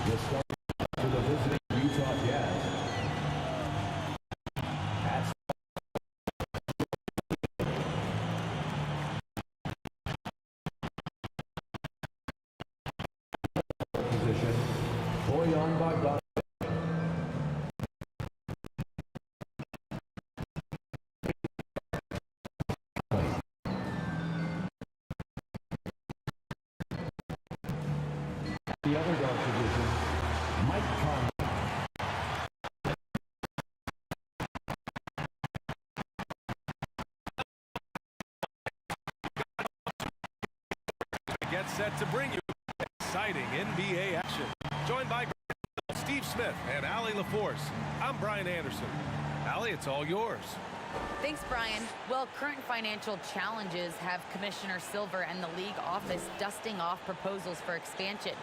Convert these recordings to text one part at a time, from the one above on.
The start for the visiting Utah Jazz. At position, Bojan Bogdanovic. The other guard position, Mike Conley. Get set to bring you exciting NBA action. Joined by Steve Smith and Allie LaForce. I'm Brian Anderson. Allie, it's all yours. Thanks, Brian. Well, current financial challenges have Commissioner Silver and the league office dusting off proposals for expansion.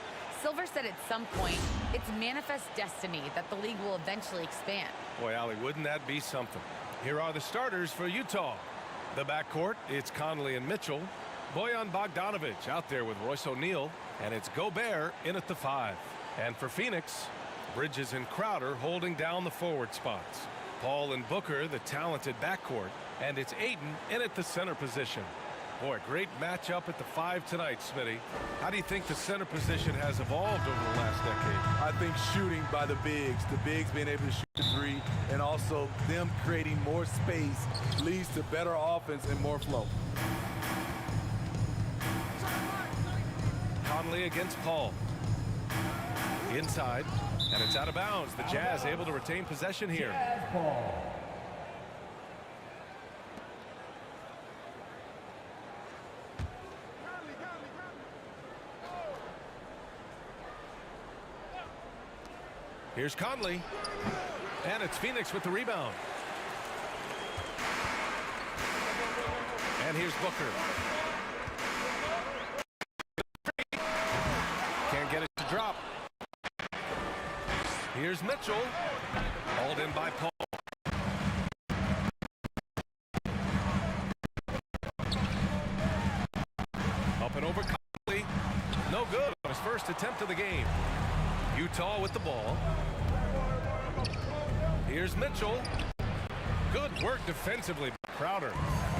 Silver said at some point, it's manifest destiny that the league will eventually expand. Boy, Allie, wouldn't that be something? Here are the starters for Utah. The backcourt, it's Conley and Mitchell. Bojan Bogdanovic out there with Royce O'Neal. And it's Gobert in at the 5. And for Phoenix, Bridges and Crowder holding down the forward spots. Paul and Booker, the talented backcourt. And it's Ayton in at the center position. Boy, great matchup at the 5 tonight, Smitty. How do you think the center position has evolved over the last decade? I think shooting by the bigs being able to shoot the 3, and also them creating more space leads to better offense and more flow. Conley against Paul. Inside, and it's out of bounds. The Jazz able to retain possession here. Here's Conley, and it's Phoenix with the rebound. And here's Booker. Can't get it to drop. Here's Mitchell, hauled in by Paul. Up and over Conley. No good on his first attempt of the game. Utah with the ball. Here's Mitchell. Good work defensively by Crowder.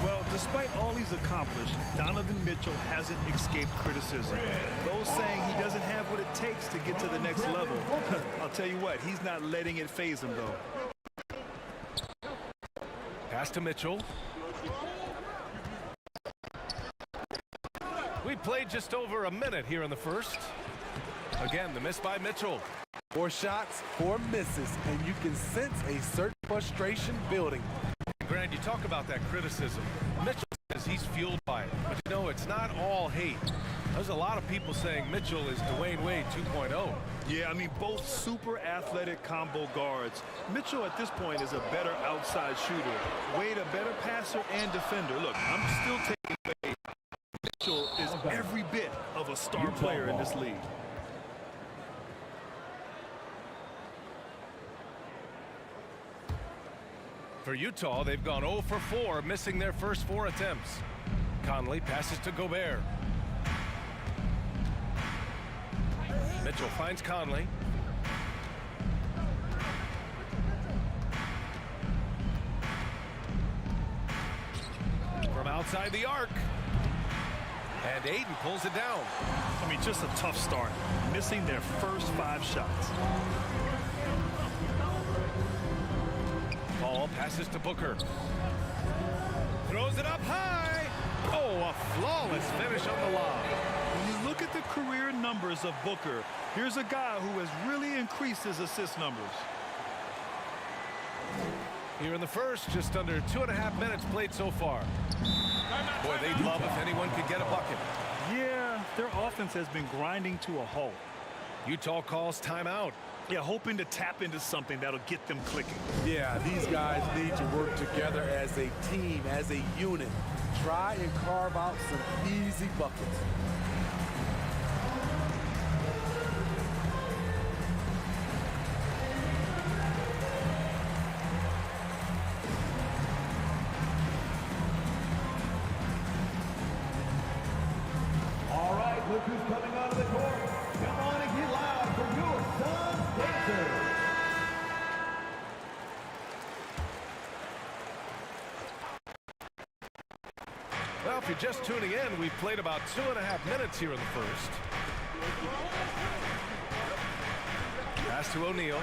Well, despite all he's accomplished, Donovan Mitchell hasn't escaped criticism. Those saying he doesn't have what it takes to get to the next level. I'll tell you what, he's not letting it faze him, though. Pass to Mitchell. We played just over a minute here in the first. Again, the miss by Mitchell. 4 shots, 4 misses, and you can sense a certain frustration building. Grant, you talk about that criticism. Mitchell says he's fueled by it, but you know, it's not all hate. There's a lot of people saying Mitchell is Dwayne Wade 2.0. Yeah, I mean, both super athletic combo guards. Mitchell at this point is a better outside shooter. Wade a better passer and defender. Look, I'm still taking Wade. Mitchell is every bit of a star player in this league. For Utah, they've gone 0 for 4, missing their first 4 attempts. Conley passes to Gobert. Mitchell finds Conley. From outside the arc. And Ayton pulls it down. I mean, just a tough start, missing their first 5 shots. Paul passes to Booker. Throws it up high. Oh, a flawless finish on the lob. When you look at the career numbers of Booker, here's a guy who has really increased his assist numbers. Here in the first, just under 2.5 minutes played so far. Boy, they'd love if anyone could get a bucket. Yeah, their offense has been grinding to a halt. Utah calls timeout. Yeah, hoping to tap into something that'll get them clicking. Yeah, these guys need to work together as a team, as a unit. Try and carve out some easy buckets. All right, look who's coming onto the court. Come on and get loud for your just tuning in, we've played about 2.5 minutes here in the first. Pass to O'Neal.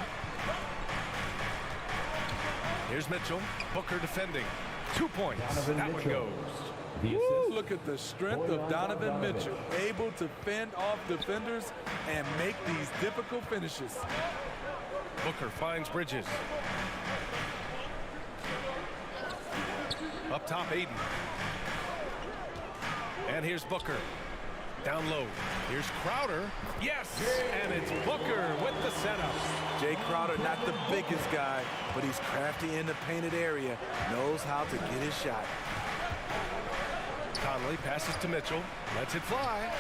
Here's Mitchell. Booker defending. 2 points. That one goes. Woo, look at the strength of Donovan Mitchell, able to fend off defenders and make these difficult finishes. Booker finds Bridges. Up top, Aiden. And here's Booker. Down low. Here's Crowder. Yes! And it's Booker with the setup. Jay Crowder, not the biggest guy, but he's crafty in the painted area, knows how to get his shot. Conley passes to Mitchell. Lets it fly.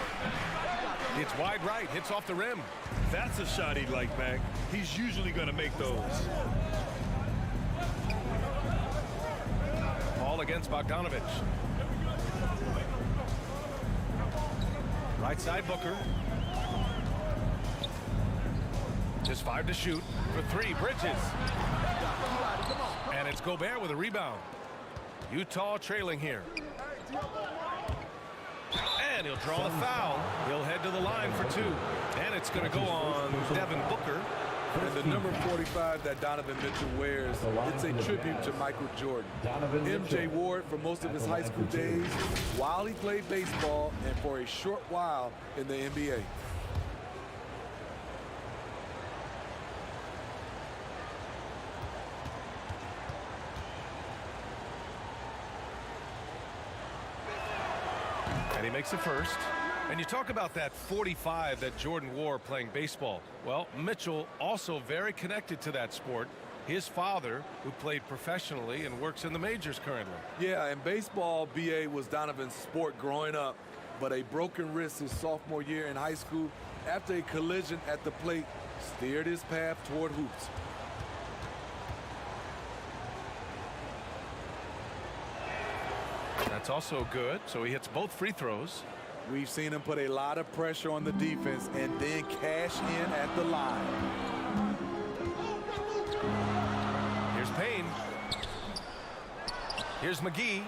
It's wide right. Hits off the rim. That's a shot he'd like back. He's usually going to make those. Ball against Bogdanovich. Right side Booker. Just 5 to shoot. For 3, Bridges. And it's Gobert with a rebound. Utah trailing here. And he'll draw the foul. He'll head to the line for 2. And it's going to go on Devin Booker. And the number 45 that Donovan Mitchell wears, it's a tribute to Michael Jordan. MJ wore it for most of his high school days while he played baseball and for a short while in the NBA. And he makes the first. And you talk about that 45 that Jordan wore playing baseball. Well, Mitchell also very connected to that sport. His father, who played professionally and works in the majors currently. Yeah, and baseball, BA, was Donovan's sport growing up, but a broken wrist his sophomore year in high school after a collision at the plate steered his path toward hoops. That's also good, so he hits both free throws. We've seen him put a lot of pressure on the defense and then cash in at the line. Here's Payne. Here's McGee.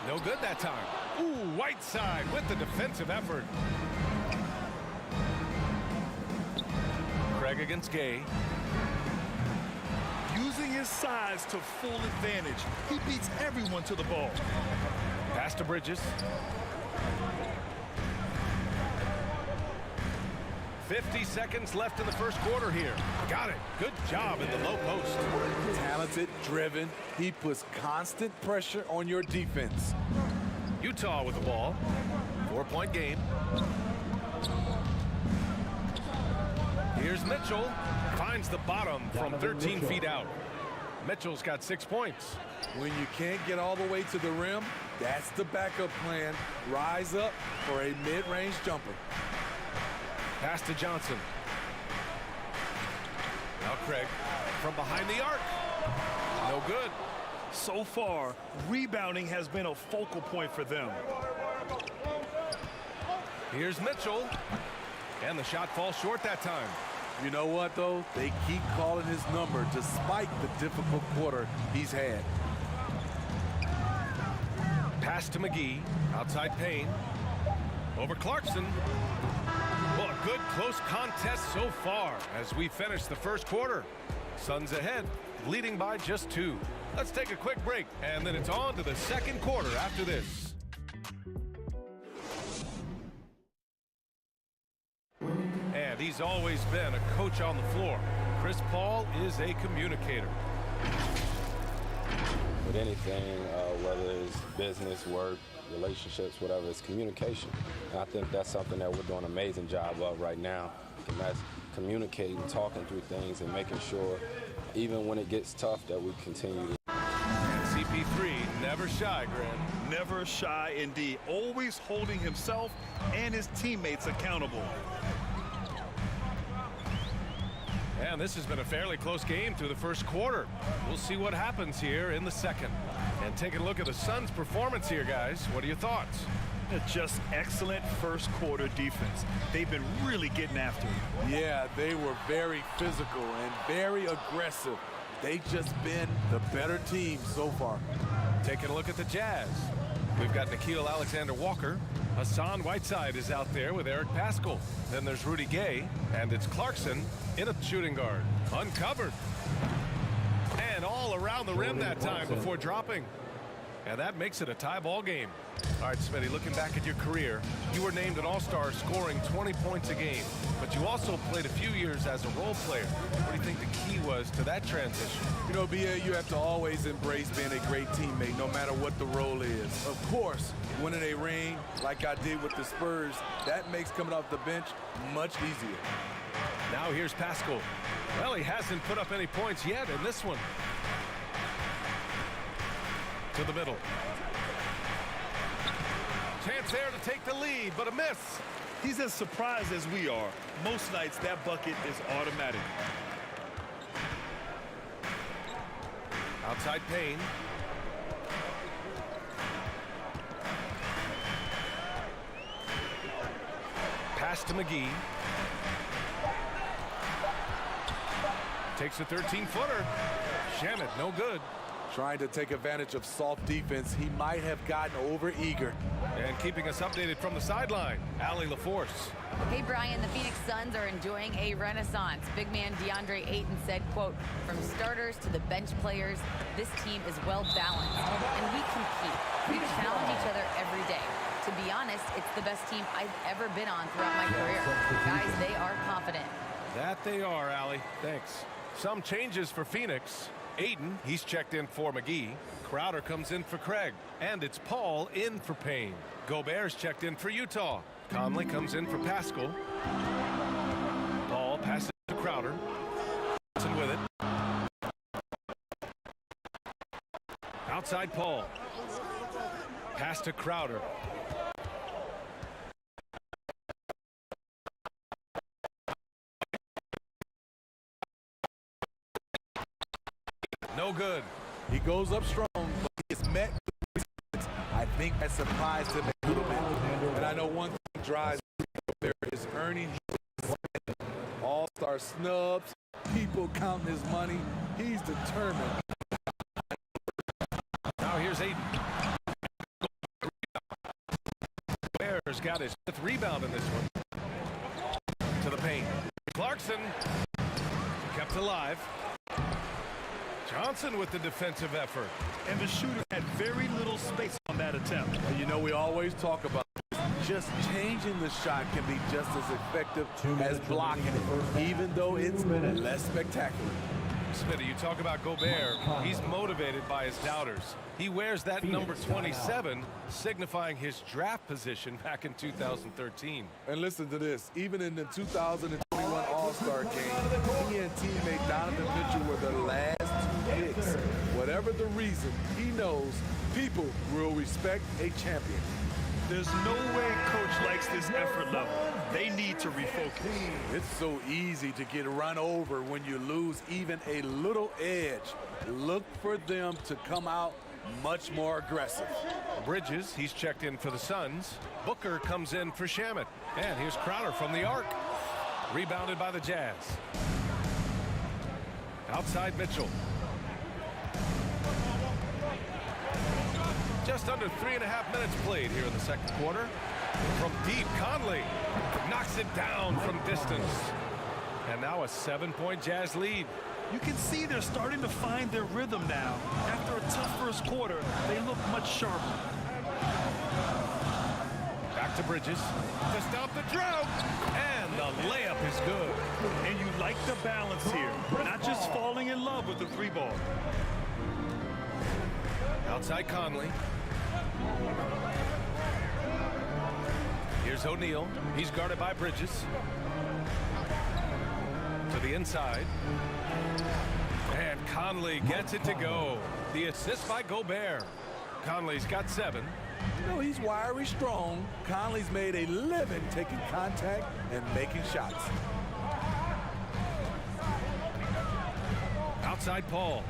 No good that time. Ooh, Whiteside with the defensive effort. Craig against Gay. Using his size to full advantage. He beats everyone to the ball. Pass to Bridges. 50 seconds left in the first quarter here. Got it. Good job in the low post. Talented, driven. He puts constant pressure on your defense. Utah with the ball. 4-point game. Here's Mitchell. Finds the bottom from 13 feet out. Mitchell's got 6 points. When you can't get all the way to the rim, that's the backup plan. Rise up for a mid-range jumper. Pass to Johnson. Now Craig from behind the arc. No good. So far, rebounding has been a focal point for them. Here's Mitchell. And the shot falls short that time. You know what, though? They keep calling his number despite the difficult quarter he's had. Pass to McGee. Outside Payne. Over Clarkson. Well, a good close contest so far as we finish the first quarter. Suns ahead, leading by just 2. Let's take a quick break, and then it's on to the second quarter after this. And he's always been a coach on the floor. Chris Paul is a communicator. With anything, whether it's business, work, relationships, whatever, it's communication. And I think that's something that we're doing an amazing job of right now. And that's communicating, talking through things, and making sure, even when it gets tough, that we continue to. And CP3, never shy, Grant. Never shy indeed. Always holding himself and his teammates accountable. And this has been a fairly close game through the first quarter. We'll see what happens here in the second. And taking a look at the Suns' performance here, guys. What are your thoughts? Just excellent first quarter defense. They've been really getting after it. Yeah, they were very physical and very aggressive. They've just been the better team so far. Taking a look at the Jazz. We've got Nickeil Alexander-Walker. Hassan Whiteside is out there with Eric Paschal. Then there's Rudy Gay, and it's Clarkson in at shooting guard. Uncovered. And all around the rim that time before dropping. And that makes it a tie ball game. All right, Smitty, looking back at your career, you were named an All-Star scoring 20 points a game, but you also played a few years as a role player. What do you think the key was to that transition? You know, BA, you have to always embrace being a great teammate, no matter what the role is. Of course, winning a ring like I did with the Spurs, that makes coming off the bench much easier. Now here's Paschal. Well, he hasn't put up any points yet in this one. To the middle. Chance there to take the lead, but a miss. He's as surprised as we are. Most nights, that bucket is automatic. Outside Payne. Pass to McGee. Takes a 13-footer. Shamet, no good. Trying to take advantage of soft defense, he might have gotten over-eager. And keeping us updated from the sideline, Allie LaForce. Hey, Brian, the Phoenix Suns are enjoying a renaissance. Big man DeAndre Ayton said, quote, "From starters to the bench players, this team is well balanced, and we compete. We challenge each other every day. To be honest, it's the best team I've ever been on throughout my career. Guys, they are confident." That they are, Allie. Thanks. Some changes for Phoenix. Ayton, he's checked in for McGee. Crowder comes in for Craig. And it's Paul in for Payne. Gobert's checked in for Utah. Conley comes in for Paschal. Paul passes to Crowder. Johnson with it. Outside Paul. Pass to Crowder. No good. He goes up strong, but he is met with resistance. I think that surprised him a little bit. And I know one thing drives there is earning his all-star snubs, people counting his money. He's determined. Now here's Ayton. Bears got his 5th rebound in this one. To the paint. Clarkson kept alive. Johnson with the defensive effort. And the shooter had very little space on that attempt. And you know, we always talk about just changing the shot can be just as effective as blocking it, even though it's less spectacular. Smitty, you talk about Gobert. He's motivated by his doubters. He wears that number 27, signifying his draft position back in 2013. And listen to this. Even in the 2021 All-Star game, he and teammate Donovan Mitchell were the last 2 picks. Whatever the reason, he knows people will respect a champion. There's no way coach likes this effort level. They need to refocus. It's so easy to get run over when you lose even a little edge. Look for them to come out much more aggressive. Bridges, he's checked in for the Suns. Booker comes in for Shamet. And here's Crowder from the arc. Rebounded by the Jazz. Outside Mitchell. Just under 3.5 minutes played here in the second quarter. From deep, Conley knocks it down from distance. And now a 7-point Jazz lead. You can see they're starting to find their rhythm now. After a tough first quarter, they look much sharper. Back to Bridges to stop the drought. And the layup is good. And you like the balance here. Not just falling in love with the 3-ball. Outside Conley. Here's O'Neal. He's guarded by Bridges. To the inside. And Conley gets it to go. The assist by Gobert. Conley's got 7. You know, he's wiry strong. Conley's made a living taking contact and making shots. Outside Paul.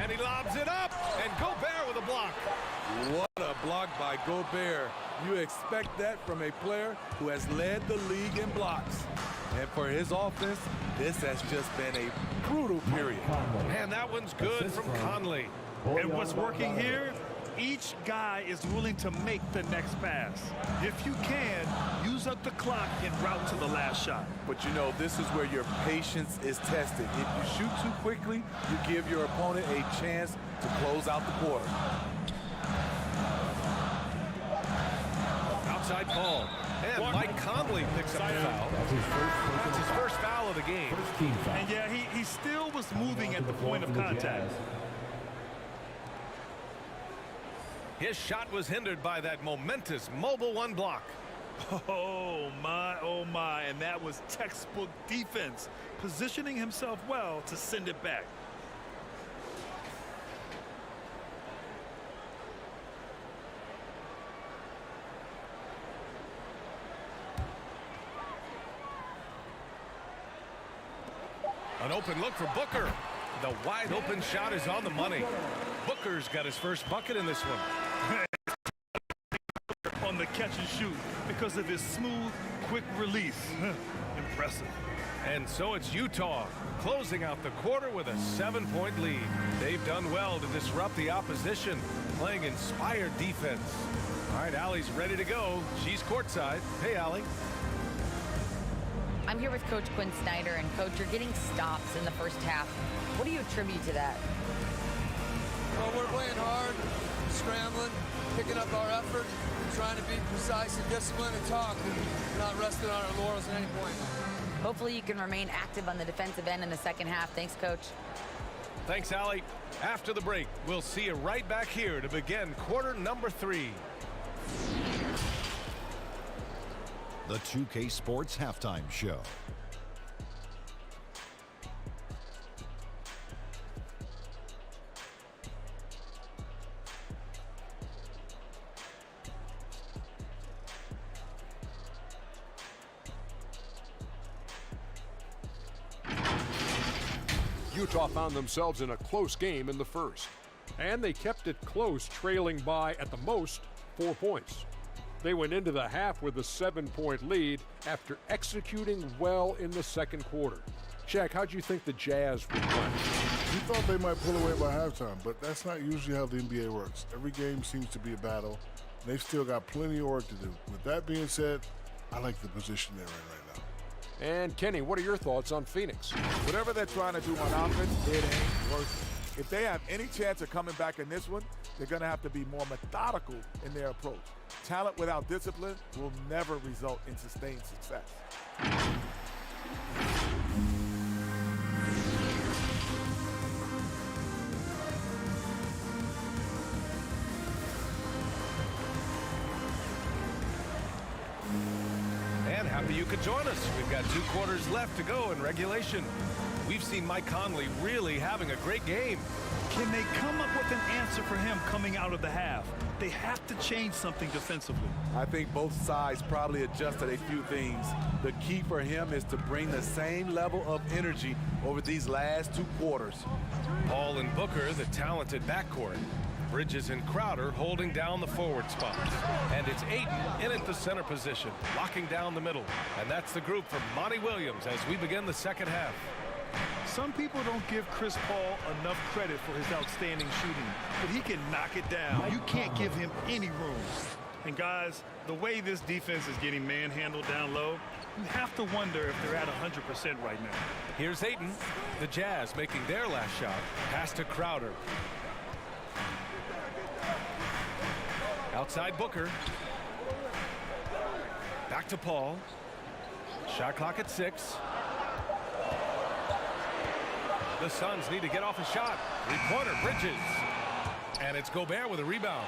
And he lobs it up. And Gobert with a block. What a block by Gobert. You expect that from a player who has led the league in blocks. And for his offense, this has just been a brutal period. And that one's good from Conley. And what's working here? Each guy is willing to make the next pass. If you can, use up the clock en route to the last shot. But you know, this is where your patience is tested. If you shoot too quickly, you give your opponent a chance to close out the quarter. Outside ball. And Mike Conley picks up the foul. That's his first foul of the game. And yeah, he still was moving at the point of contact. His shot was hindered by that momentous mobile one block. Oh my, and that was textbook defense, positioning himself well to send it back. An open look for Booker. The wide open shot is on the money. Booker's got his first bucket in this one. On the catch and shoot because of his smooth, quick release. Impressive. And so it's Utah closing out the quarter with a 7-point lead. They've done well to disrupt the opposition, playing inspired defense. All right, Allie's ready to go. She's courtside. Hey, Allie. I'm here with Coach Quinn Snyder, and Coach, you're getting stops in the first half. What do you attribute to that? Well, we're playing hard, scrambling, picking up our effort, trying to be precise and disciplined and talk, and not resting on our laurels at any point. Hopefully you can remain active on the defensive end in the second half. Thanks, Coach. Thanks, Allie. After the break, we'll see you right back here to begin quarter number 3. The 2K Sports Halftime Show. Utah found themselves in a close game in the first, and they kept it close, trailing by, at the most, 4 points. They went into the half with a 7-point lead after executing well in the second quarter. Shaq, how'd you think the Jazz would play? We thought they might pull away by halftime, but that's not usually how the NBA works. Every game seems to be a battle. They've still got plenty of work to do. With that being said, I like the position they're in right now. And Kenny, what are your thoughts on Phoenix? Whatever they're trying to do on offense, it ain't working. If they have any chance of coming back in this one, they're going to have to be more methodical in their approach. Talent without discipline will never result in sustained success. And happy you could join us. We've got 2 quarters left to go in regulation. We've seen Mike Conley really having a great game. Can they come up with an answer for him coming out of the half? They have to change something defensively. I think both sides probably adjusted a few things. The key for him is to bring the same level of energy over these last 2 quarters. Paul and Booker, the talented backcourt. Bridges and Crowder holding down the forward spots. And it's Ayton in at the center position, locking down the middle. And that's the group from Monty Williams as we begin the second half. Some people don't give Chris Paul enough credit for his outstanding shooting, but he can knock it down. You can't give him any room. And guys, the way this defense is getting manhandled down low, you have to wonder if they're at 100% right now. Here's Ayton, the Jazz making their last shot. Pass to Crowder. Outside Booker. Back to Paul. Shot clock at 6. The Suns need to get off a shot. 3-pointer, Bridges. And it's Gobert with a rebound.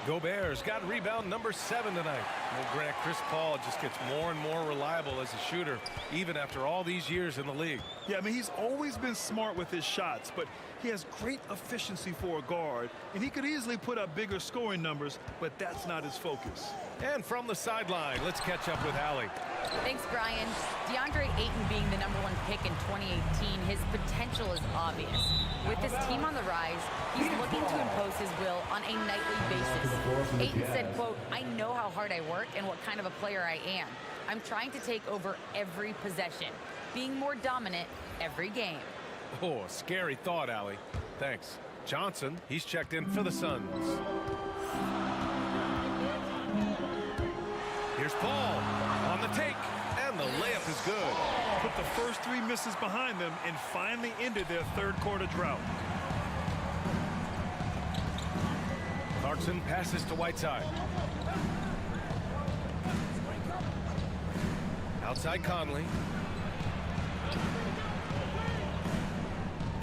Gobert's got rebound number 7 tonight. Well, Grant, Chris Paul just gets more and more reliable as a shooter, even after all these years in the league. Yeah, I mean, he's always been smart with his shots, but he has great efficiency for a guard, and he could easily put up bigger scoring numbers, but that's not his focus. And from the sideline, let's catch up with Allie. Thanks, Brian. DeAndre Ayton being the #1 pick in 2018, his potential is obvious. With his team on the rise, he's looking to impose his will on a nightly basis. Ayton said, quote, "I know how hard I work and what kind of a player I am. I'm trying to take over every possession, being more dominant every game." Oh, a scary thought, Allie. Thanks. Johnson, he's checked in for the Suns. Here's Paul on the take, and the layup is good. Put the first 3 misses behind them and finally ended their third-quarter drought. Clarkson passes to Whiteside. Outside Conley.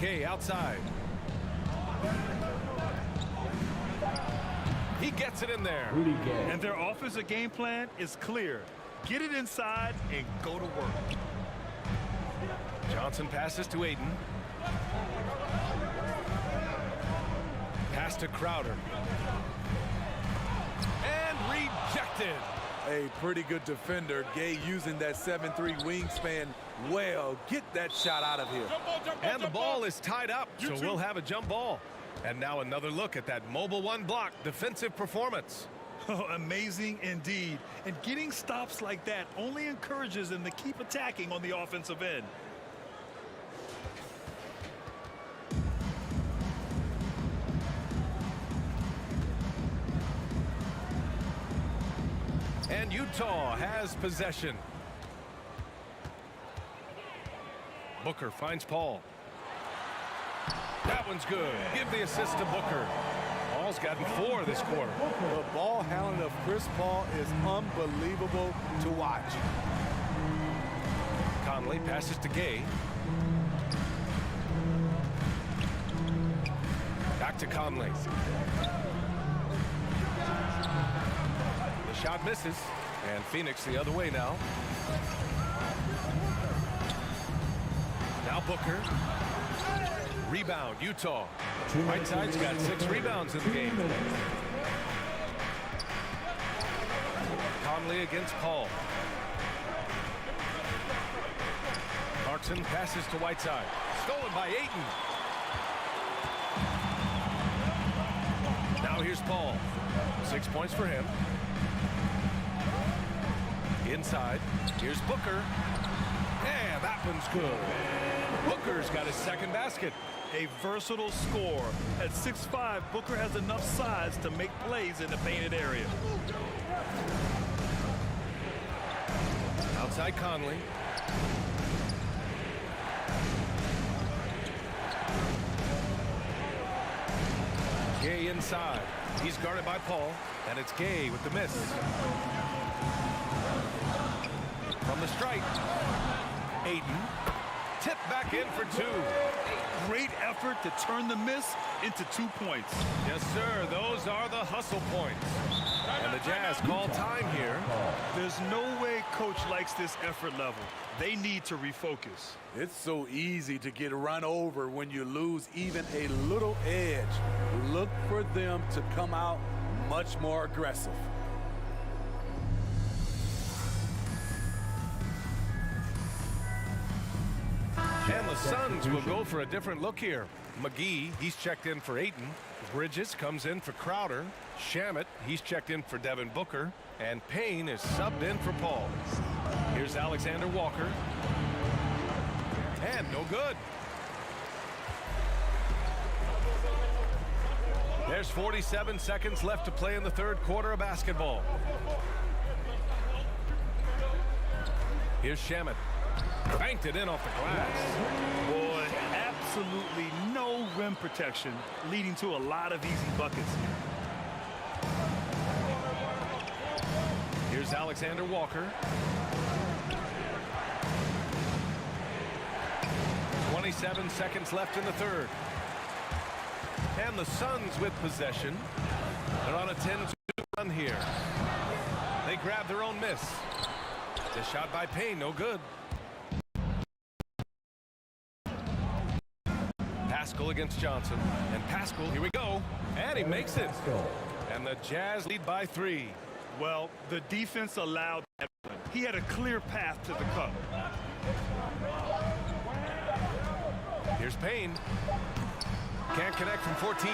Gay outside. He gets it in there. And their offensive game plan is clear. Get it inside and go to work. Johnson passes to Ayton. Pass to Crowder. And rejected. A pretty good defender. Gay using that 7'3" wingspan well. Get that shot out of here. And the ball is tied up, so we'll have a jump ball. And now another look at that mobile 1 block defensive performance. Oh, amazing indeed. And getting stops like that only encourages them to keep attacking on the offensive end. And Utah has possession. Booker finds Paul. That one's good. Give the assist to Booker. Paul's gotten 4 this quarter. The ball handling of Chris Paul is unbelievable to watch. Conley passes to Gay. Back to Conley. The shot misses, and Phoenix the other way now. Now Booker. Rebound, Utah. Whiteside's got 6 rebounds in the game. Conley against Paul. Clarkson passes to Whiteside. Stolen by Ayton. Now here's Paul. 6 points for him. Inside. Here's Booker. Yeah, that one's good. Booker's got his second basket. A versatile scorer. At 6'5", Booker has enough size to make plays in the painted area. Outside Conley. Gay inside. He's guarded by Paul, and it's Gay with the miss. From the strike, Ayton. Tip back in for 2. Great effort to turn the miss into 2 points. Yes, sir. Those are the hustle points. And the Jazz call time here. There's no way coach likes this effort level. They need to refocus. It's so easy to get run over when you lose even a little edge. Look for them to come out much more aggressive. And the Suns will go for a different look here. McGee, he's checked in for Ayton. Bridges comes in for Crowder. Shamet, he's checked in for Devin Booker. And Payne is subbed in for Paul. Here's Alexander Walker. And no good. There's 47 seconds left to play in the third quarter of basketball. Here's Shamet. Banked it in off the glass. Boy, absolutely no rim protection, leading to a lot of easy buckets. Here's Alexander Walker. 27 seconds left in the third. And the Suns with possession. They're on a 10-2 run here. They grab their own miss. The shot by Payne, no good. Pascal against Johnson. And Pascal, here we go. And he makes it. And the Jazz lead by 3. Well, the defense allowed that. He had a clear path to the cup. Here's Payne. Can't connect from 14.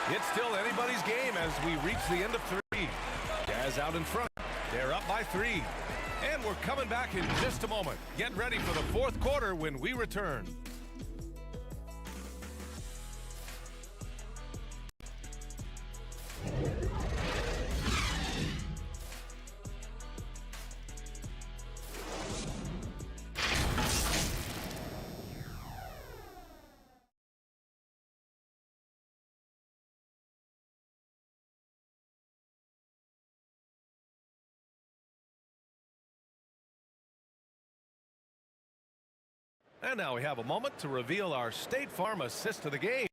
It's still anybody's game as we reach the end of 3. Jazz out in front. They're up by 3. And we're coming back in just a moment. Get ready for the fourth quarter when we return. And now we have a moment to reveal our State Farm assist of the game.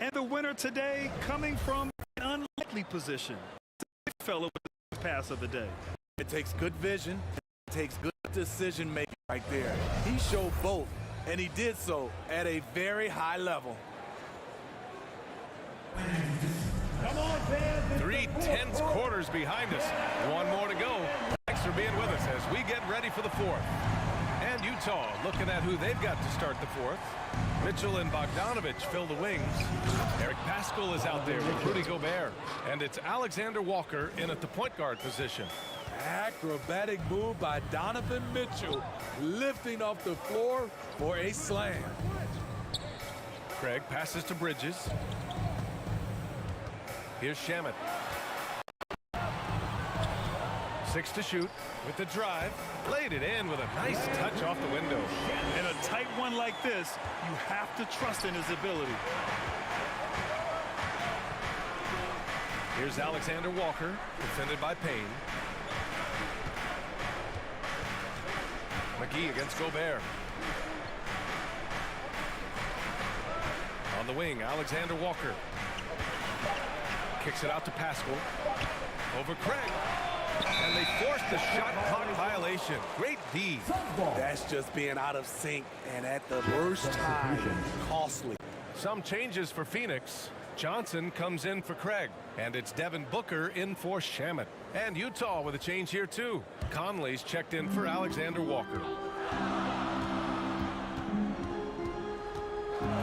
And the winner today coming from an unlikely position. The fellow with the pass of the day. It takes good vision. It takes good decision making right there. He showed both, and he did so at a very high level. 3 tense quarters behind us. One more to go. Thanks for being with us as we get ready for the fourth. And Utah looking at who they've got to start the fourth. Mitchell and Bogdanovich fill the wings. Eric Pascal is out there with Rudy Gobert. And it's Alexander Walker in at the point guard position. Acrobatic move by Donovan Mitchell, lifting off the floor for a slam. Craig passes to Bridges. Here's Shamet. 6 to shoot with the drive. Laid it in with a nice touch off the window. In a tight one like this, you have to trust in his ability. Here's Alexander Walker, defended by Payne. McGee against Gobert. On the wing, Alexander Walker. Kicks it out to Pascal. Over Craig. And they forced the shot clock violation. Great D. That's just being out of sync and at the worst time. Costly. Some changes for Phoenix. Johnson comes in for Craig. And it's Devin Booker in for Shamet. And Utah with a change here too. Conley's checked in for Alexander Walker.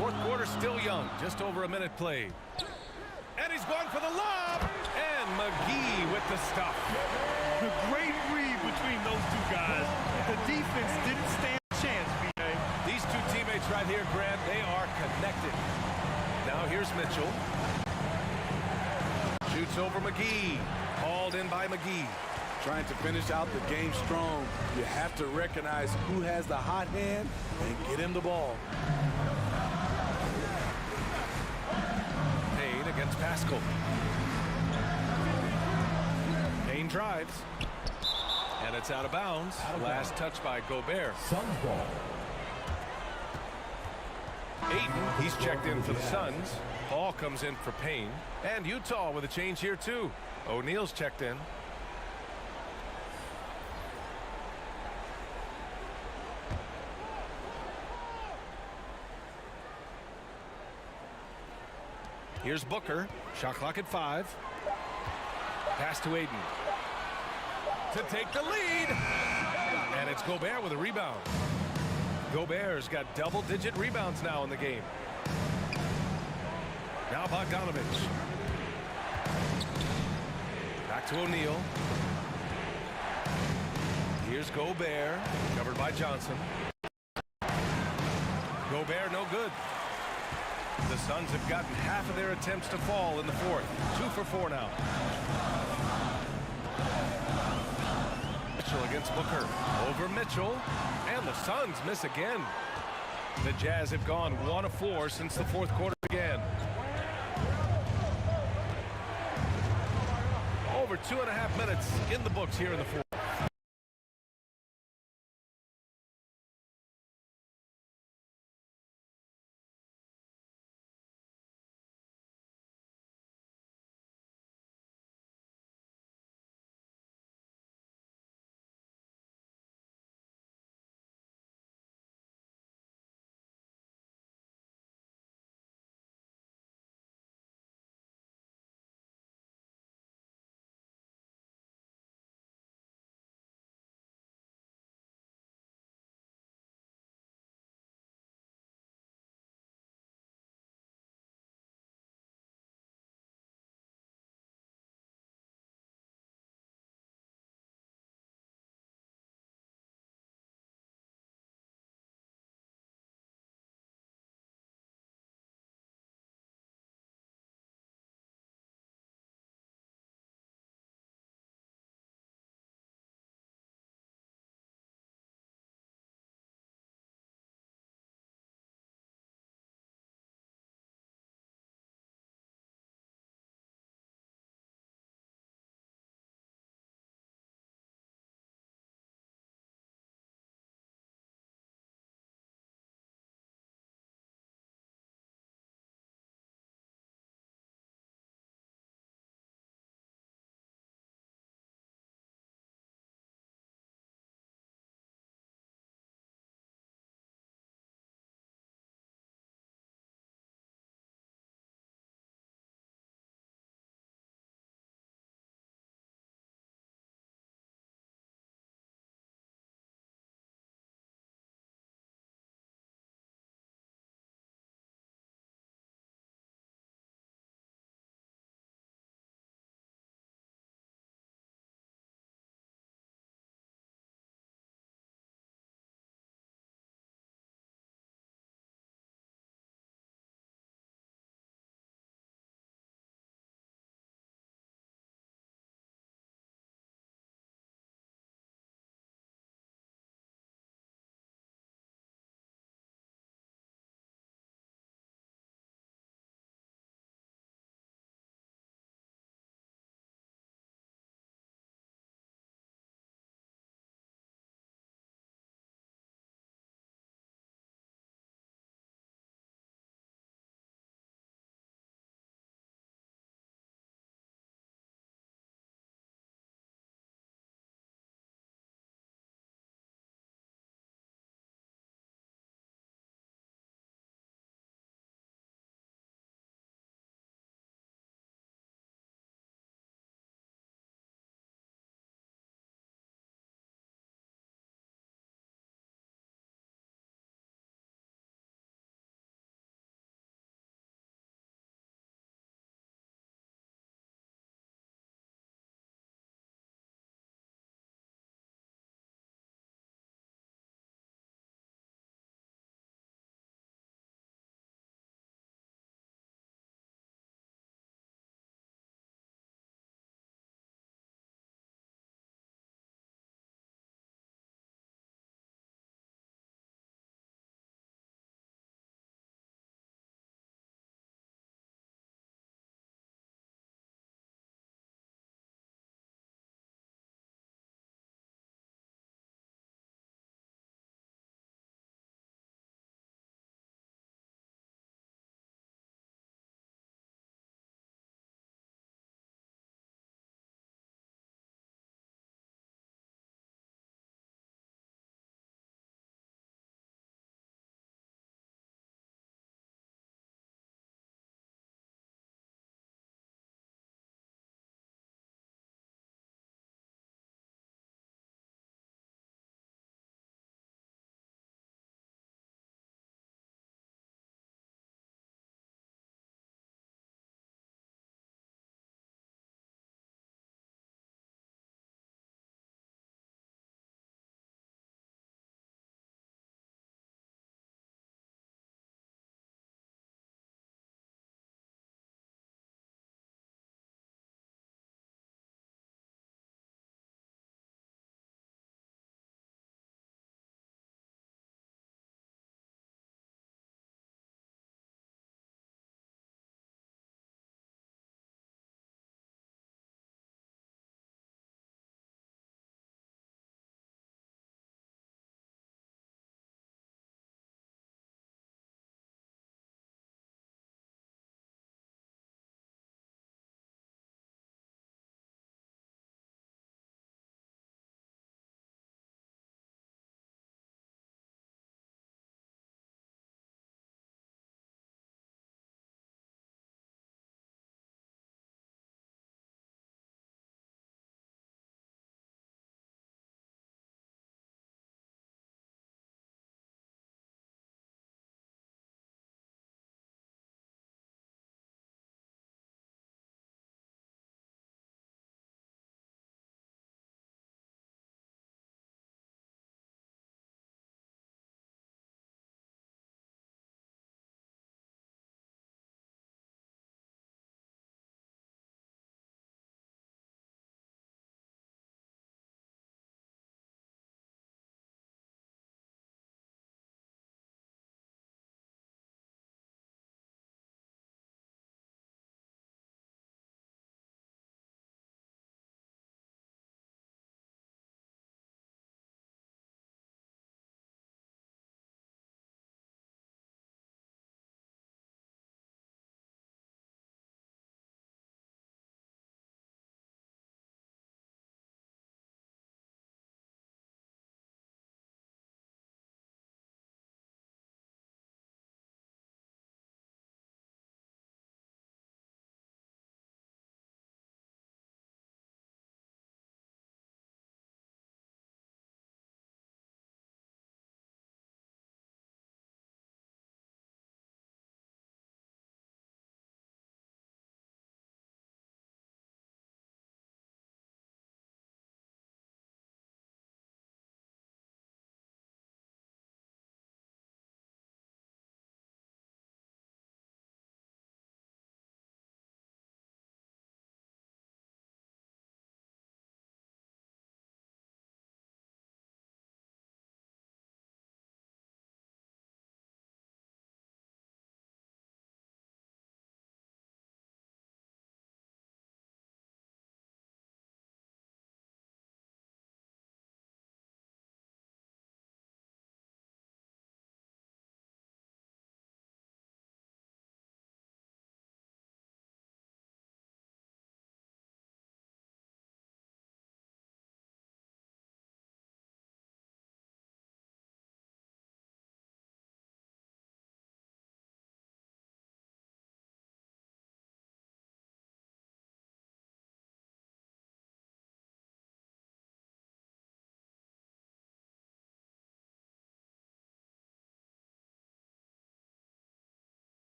Fourth quarter still young. Just over a minute played. And he's going for the lob. And McGee with the stop. The great read between those two guys. The defense didn't stand a chance, B.A. These two teammates right here, Grant, they are connected. Now here's Mitchell. Shoots over McGee. Called in by McGee. Trying to finish out the game strong. You have to recognize who has the hot hand and get him the ball. Payne against Pascal. Payne drives. And it's out of bounds. Last touch by Gobert. Suns ball. Ayton, he's checked in for the Suns. Paul comes in for Payne. And Utah with a change here too. O'Neal's checked in. Here's Booker. Shot clock at 5. Pass to Ayton. To take the lead. And it's Gobert with a rebound. Gobert's got double-digit rebounds now in the game. Now Bogdanovich. Back to O'Neal. Here's Gobert. Covered by Johnson. Gobert no good. The Suns have gotten half of their attempts to fall in the fourth. 2 for 4 now. Mitchell against Booker. Over Mitchell. And the Suns miss again. The Jazz have gone 1 of 4 since the fourth quarter began. Over 2.5 minutes in the books here in the fourth.